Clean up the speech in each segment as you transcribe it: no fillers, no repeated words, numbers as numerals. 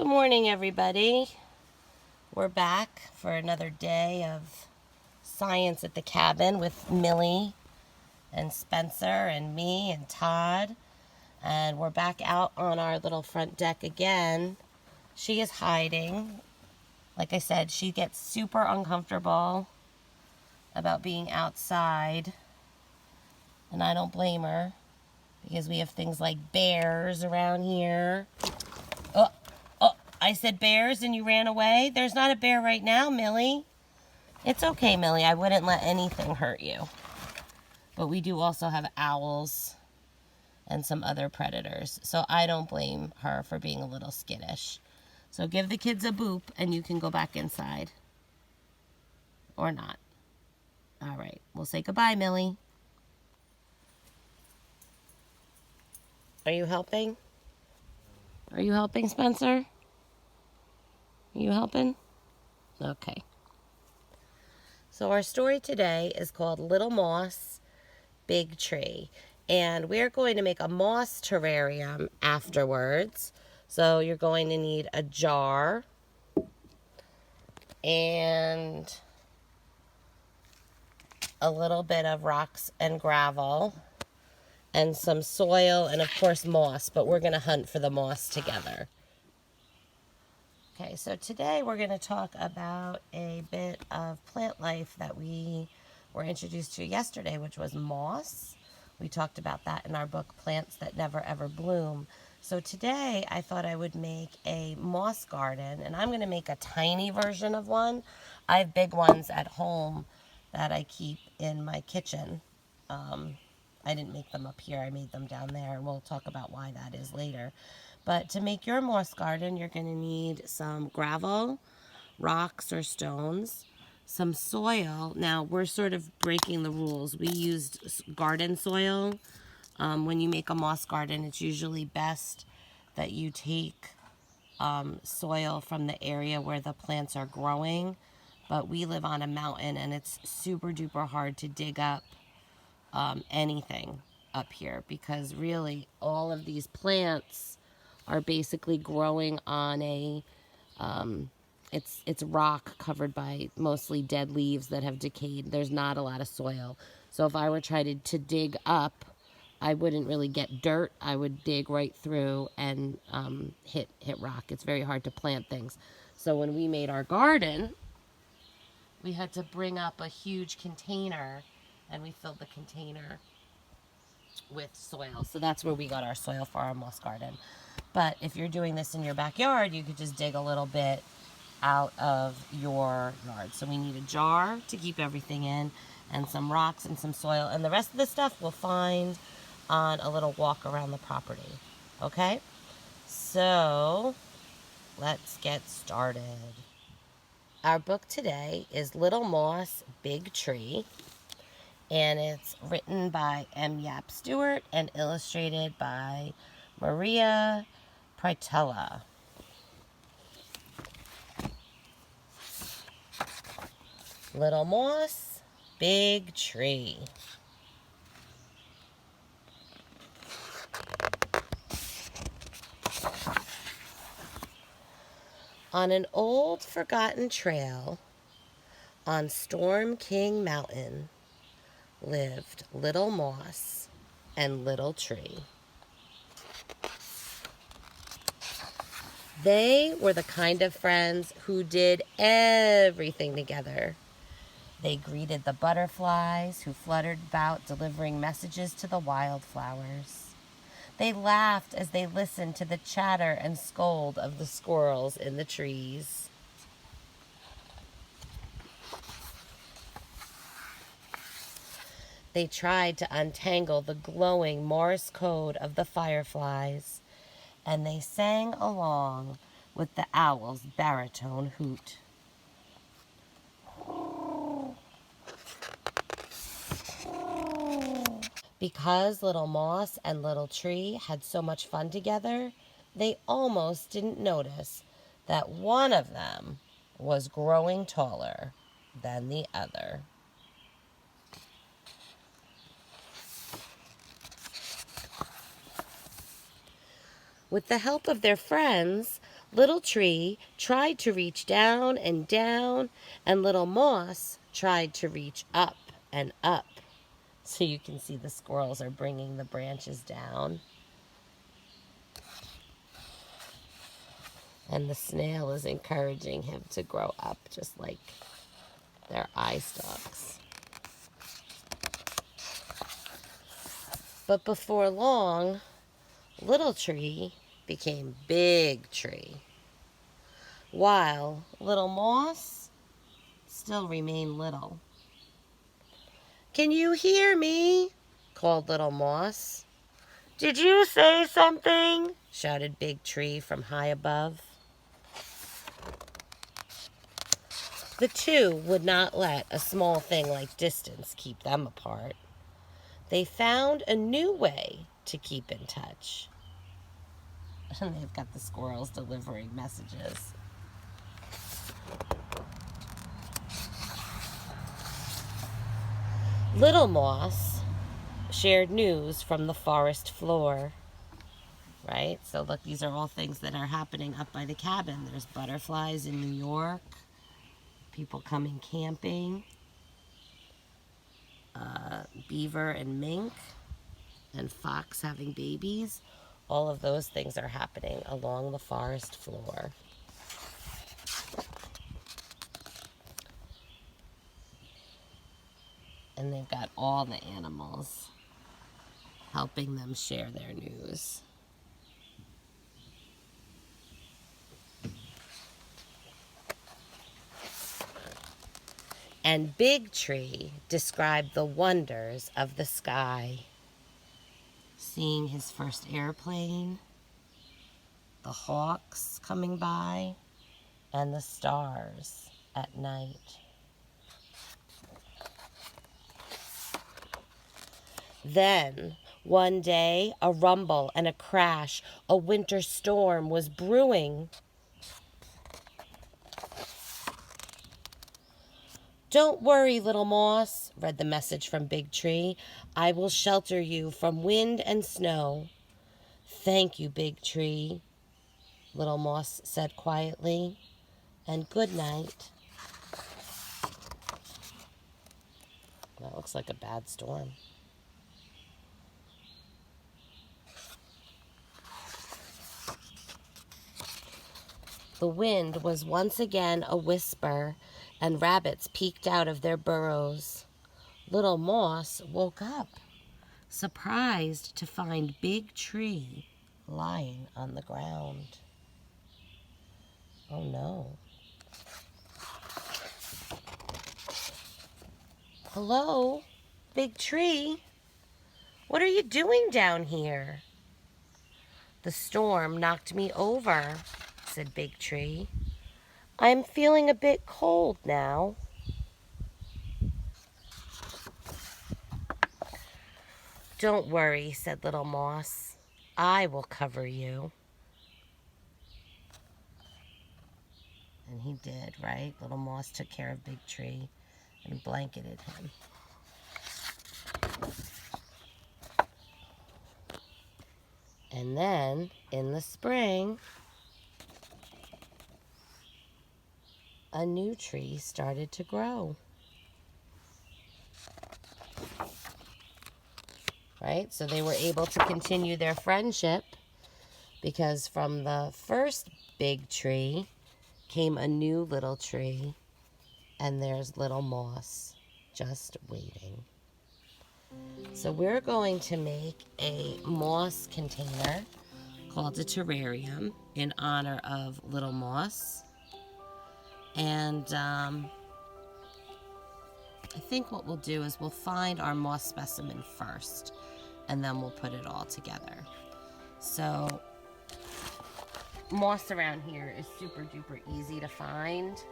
Good morning, everybody. We're back for another day of science at the cabin with Millie and Spencer and me and Todd. And we're back out on our little front deck again. She is hiding. Like I said, she gets super uncomfortable about being outside. And I don't blame her because we have things like bears around here. I said bears and you ran away? There's not a bear right now, Millie. It's okay, Millie. I wouldn't let anything hurt you. But we do also have owls and some other predators. So I don't blame her for being a little skittish. So give the kids a boop and you can go back inside. Or not. All right. We'll say goodbye, Millie. Are you helping? Are you helping, Spencer? Are you helping? Okay. So our story today is called Little Moss, Big Tree. And we're going to make a moss terrarium afterwards. So you're going to need a jar and a little bit of rocks and gravel and some soil and, of course, moss. But we're going to hunt for the moss together. Okay, so today we're going to talk about a bit of plant life that we were introduced to yesterday, which was moss. We talked about that in our book, Plants That Never Ever Bloom. So today I thought I would make a moss garden, and I'm going to make a tiny version of one. I have big ones at home that I keep in my kitchen. I didn't make them up here. I made them down there, and we'll talk about why that is later. But to make your moss garden, you're going to need some gravel, rocks or stones, some soil. Now, we're sort of breaking the rules. We used garden soil. When you make a moss garden, it's usually best that you take soil from the area where the plants are growing. But we live on a mountain, and it's super duper hard to dig up anything up here because really all of these plants are basically growing on a it's rock covered by mostly dead leaves that have decayed. There's not a lot of soil. So if I were trying to dig up, I wouldn't really get dirt. I would dig right through and hit rock. It's very hard to plant things. So when we made our garden, we had to bring up a huge container and we filled the container with soil. So that's where we got our soil for our moss garden. But if you're doing this in your backyard, you could just dig a little bit out of your yard. So we need a jar to keep everything in and some rocks and some soil. And the rest of the stuff we'll find on a little walk around the property. Okay? So let's get started. Our book today is Little Moss, Big Tree. And it's written by M. Yap Stewart and illustrated by Maria Pritella. Little Moss, Big Tree. On an old forgotten trail on Storm King Mountain lived Little Moss and Little Tree. They were the kind of friends who did everything together. They greeted the butterflies who fluttered about delivering messages to the wildflowers. They laughed as they listened to the chatter and scold of the squirrels in the trees. They tried to untangle the glowing Morse code of the fireflies, and they sang along with the owl's baritone hoot. Because Little Moss and Little Tree had so much fun together, they almost didn't notice that one of them was growing taller than the other. With the help of their friends, Little Tree tried to reach down and down, and Little Moss tried to reach up and up. So you can see the squirrels are bringing the branches down. And the snail is encouraging him to grow up just like their eye stalks. But before long, Little Tree became Big Tree, while Little Moss still remained little. "Can you hear me?" called Little Moss. "Did you say something?" shouted Big Tree from high above. The two would not let a small thing like distance keep them apart. They found a new way to keep in touch. And they've got the squirrels delivering messages. Little Moss shared news from the forest floor. Right? So look, these are all things that are happening up by the cabin. There's butterflies in New York, people coming camping, beaver and mink, and fox having babies. All of those things are happening along the forest floor. And they've got all the animals helping them share their news. And Big Tree described the wonders of the sky. Seeing his first airplane, the hawks coming by, and the stars at night. Then, one day, a rumble and a crash, a winter storm was brewing. "Don't worry, Little Moss," read the message from Big Tree. "I will shelter you from wind and snow." "Thank you, Big Tree," Little Moss said quietly, "and good night." That looks like a bad storm. The wind was once again a whisper, and rabbits peeked out of their burrows. Little Moss woke up, surprised to find Big Tree lying on the ground. Oh no. "Hello, Big Tree. What are you doing down here?" "The storm knocked me over," said Big Tree. "I'm feeling a bit cold now." "Don't worry," said Little Moss. "I will cover you." And he did, right? Little Moss took care of Big Tree and blanketed him. And then, in the spring, a new tree started to grow. Right? So they were able to continue their friendship because from the first big tree came a new little tree, and there's Little Moss just waiting. So we're going to make a moss container called a terrarium in honor of Little Moss. And I think what we'll do is we'll find our moss specimen first, and then we'll put it all together. So moss around here is super duper easy to find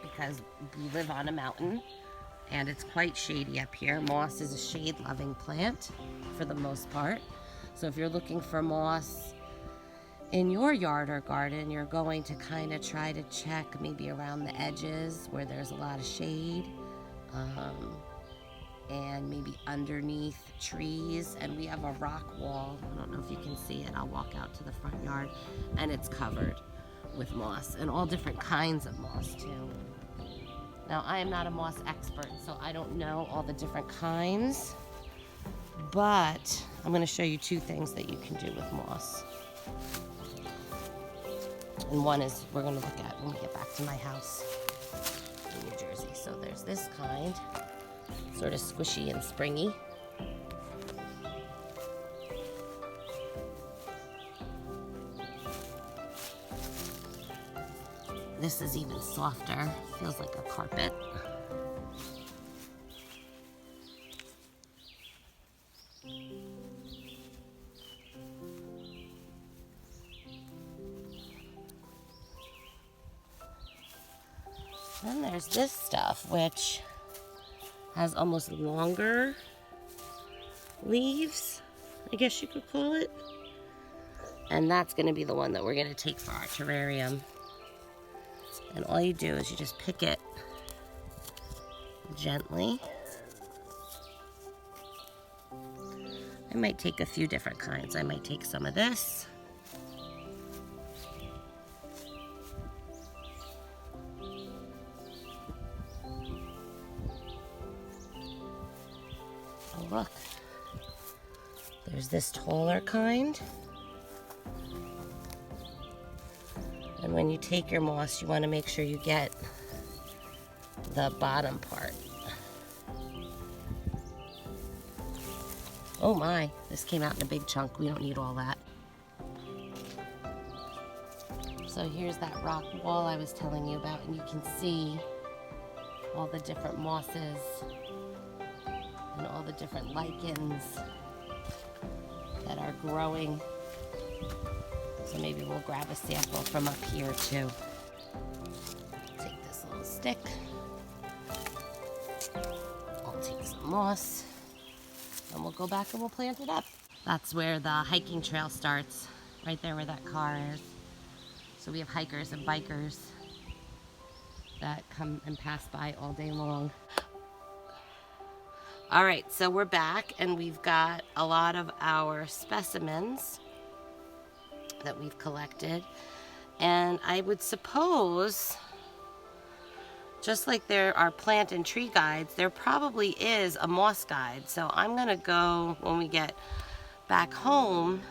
because we live on a mountain and it's quite shady up here. Moss is a shade-loving plant for the most part. So if you're looking for moss in your yard or garden, you're going to kind of try to check maybe around the edges where there's a lot of shade. and maybe underneath trees. And we have a rock wall. I don't know if you can see it. I'll walk out to the front yard, and it's covered with moss, and all different kinds of moss too. Now, I am not a moss expert, so I don't know all the different kinds, but I'm going to show you two things that you can do with moss. And one is we're going to look at when we get back to my house in New Jersey. So there's this kind, sort of squishy and springy. This is even softer, feels like a carpet. Then there's this stuff, which has almost longer leaves, I guess you could call it. And that's going to be the one that we're going to take for our terrarium. And all you do is you just pick it gently. I might take a few different kinds. I might take some of this. Oh, look. There's this taller kind. And when you take your moss, you want to make sure you get the bottom part. Oh my, this came out in a big chunk. We don't need all that. So here's that rock wall I was telling you about, and you can see all the different mosses and all the different lichens that are growing. So maybe we'll grab a sample from up here too. Take this little stick. I'll take some moss, and we'll go back and we'll plant it up. That's where the hiking trail starts, right there where that car is. So we have hikers and bikers that come and pass by all day long. All right, so we're back, and we've got a lot of our specimens that we've collected. And I would suppose, just like there are plant and tree guides, there probably is a moss guide. So I'm gonna go, when we get back home,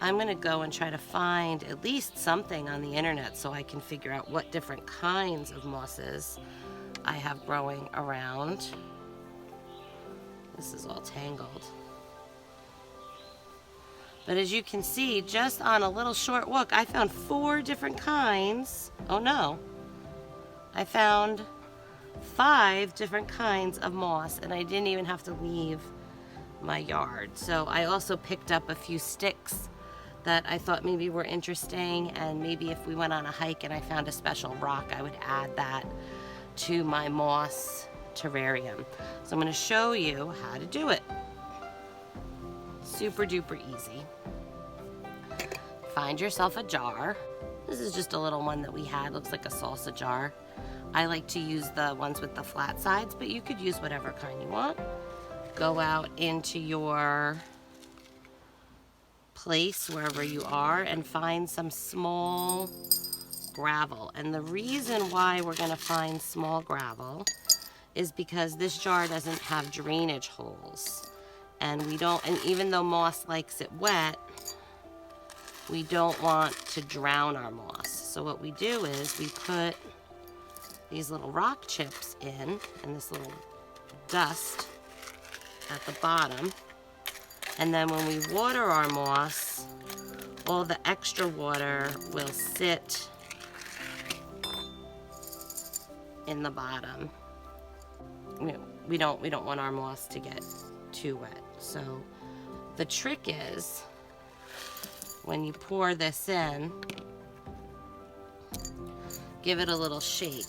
I'm gonna go and try to find at least something on the internet so I can figure out what different kinds of mosses I have growing around. This is all tangled. But as you can see, just on a little short walk, I found 4 different kinds. Oh no. I found 5 different kinds of moss, and I didn't even have to leave my yard. So I also picked up a few sticks that I thought maybe were interesting, and maybe if we went on a hike and I found a special rock, I would add that to my moss terrarium. So I'm going to show you how to do it. Super duper easy. Find yourself a jar. This is just a little one that we had. Looks like a salsa jar. I like to use the ones with the flat sides, but you could use whatever kind you want. Go out into your place wherever you are and find some small gravel. And the reason why we're going to find small gravel is because this jar doesn't have drainage holes. And we don't, and even though moss likes it wet, we don't want to drown our moss. So what we do is we put these little rock chips in, and this little dust at the bottom. And then when we water our moss, all the extra water will sit in the bottom. We don't want our moss to get too wet. So the trick is, when you pour this in, give it a little shake,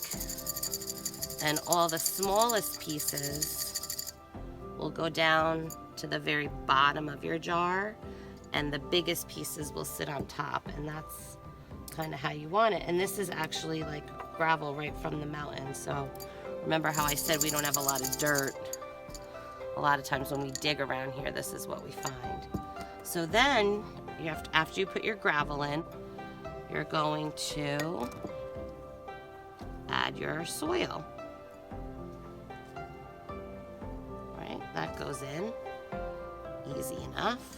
and all the smallest pieces will go down to the very bottom of your jar, and the biggest pieces will sit on top, and that's kind of how you want it. And this is actually like gravel right from the mountain. So remember how I said we don't have a lot of dirt. a lot of times when we dig around here, this is what we find. So then, you have to, after you put your gravel in, you're going to add your soil. Right, that goes in. Easy enough.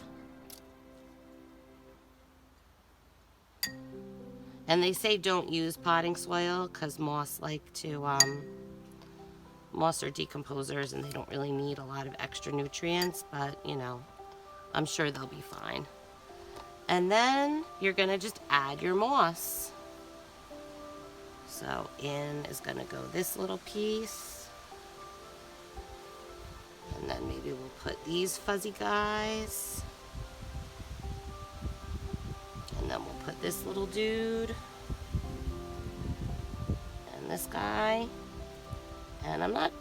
And they say don't use potting soil because moss like to, moss are decomposers and they don't really need a lot of extra nutrients, but you know, I'm sure they'll be fine. And then you're gonna just add your moss. So in is gonna go this little piece. And then maybe we'll put these fuzzy guys. And then we'll put this little dude. And this guy. And I'm not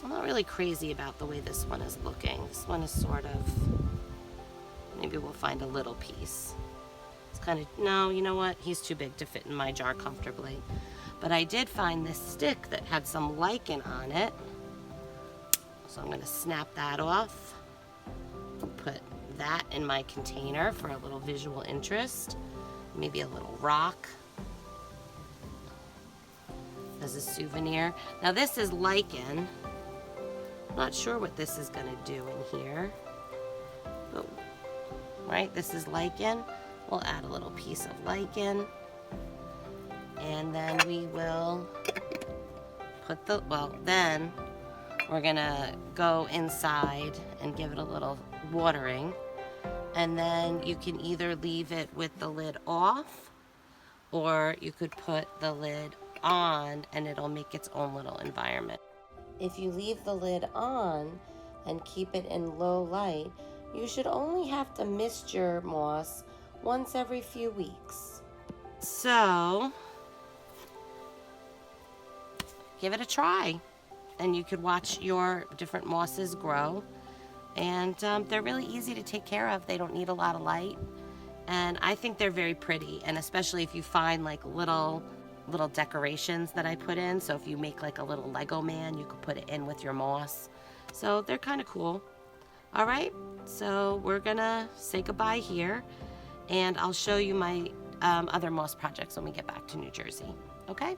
really crazy about the way this one is looking. This one is sort of, maybe we'll find a little piece. It's kind of, no, you know what? He's too big to fit in my jar comfortably. But I did find this stick that had some lichen on it. So I'm gonna snap that off. Put that in my container for a little visual interest. Maybe a little rock as a souvenir. Now this is lichen. Not sure what this is gonna do in here. But, right, this is lichen. We'll add a little piece of lichen. And then we will put the, well, then we're gonna go inside and give it a little watering. And then you can either leave it with the lid off, or you could put the lid on and it'll make its own little environment. If you leave the lid on and keep it in low light, you should only have to mist your moss once every few weeks. So, give it a try. And you could watch your different mosses grow. And they're really easy to take care of. They don't need a lot of light. And I think they're very pretty. And especially if you find like little decorations that I put in. So if you make like a little Lego man, you could put it in with your moss. So they're kind of cool. All right, so we're gonna say goodbye here. And I'll show you my other moss projects when we get back to New Jersey. Okay?